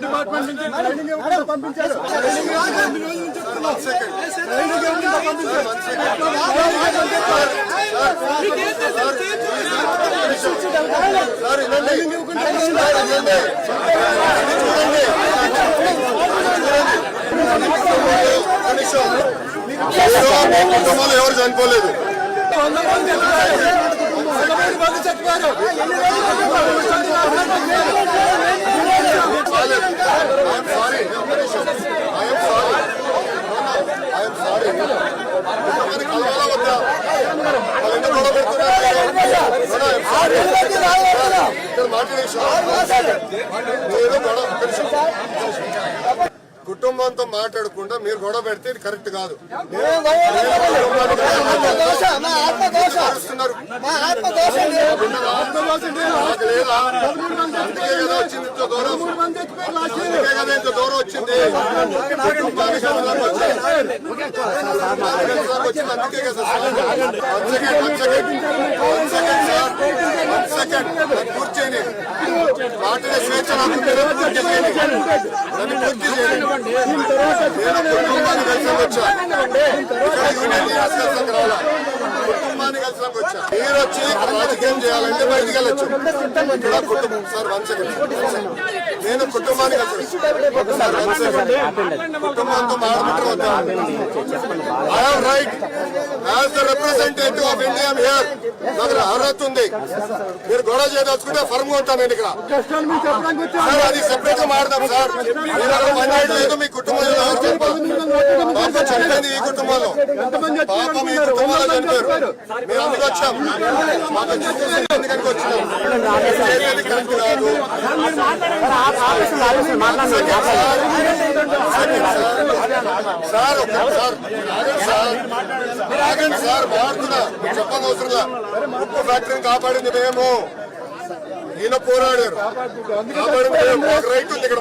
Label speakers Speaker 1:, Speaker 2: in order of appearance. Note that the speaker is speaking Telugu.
Speaker 1: డిపార్ట్మెంట్ నుంచి పంపించారు. కుటుంబంలో ఎవరు చనిపోలేదు. కుటుంబంతో మాట్లాడకుండా మీరు గొడవ పెడితే ఇది కరెక్ట్ కాదు. అందుకే కదా వచ్చింది ఇంత దూరం, అందుకే కదా ఇంత దూరం వచ్చింది. కుటుంబానికి వచ్చింది అందుకే కదా. కూర్చొని మాట్లాడే స్వేచ్ఛ నాకు పూర్తి చేయండి. కుటుంబాన్ని కలిసి వచ్చా, యూనియన్ లీడర్స్ కలిసి రావాలా, కుటుంబాన్ని కలిసి వచ్చా. మీరు వచ్చి రాజకీయం చేయాలంటే బయటికి వెళ్ళొచ్చు. ఇక్కడ కుటుంబం సార్ 1 సెకండ్, నేను కుటుంబాన్ని కలిసి కుటుంబంతో మాట్లాడుతూ I have right as the representative of India here. నాకు అర్హత ఉంది. మీరు గొడవ చేయదలుచుకుంటే ఫర్మ్ ఉంటాను నేను ఇక్కడ. సార్ అది సెపరేట్ గా మాట్లాడదాం సార్. మీరు పని లేదు మీ కుటుంబంలో పాప చనిపోయింది. ఈ కుటుంబంలో పాపం ఈ కుటుంబంలో చనిపోయారు. మేము అందుకు వచ్చాం. మాకు ఎందుకని వచ్చినాం కరెక్ట్ కాదు. సార్ ఆగండి సార్, మారుతున్నా చెప్పని అవసరంగా. ఉప్పు ఫ్యాక్టరీని కాపాడింది మేము, ఈయన పోరాడారు కాపాడింది మేము. మాకు రైట్ ఉంది ఇక్కడ.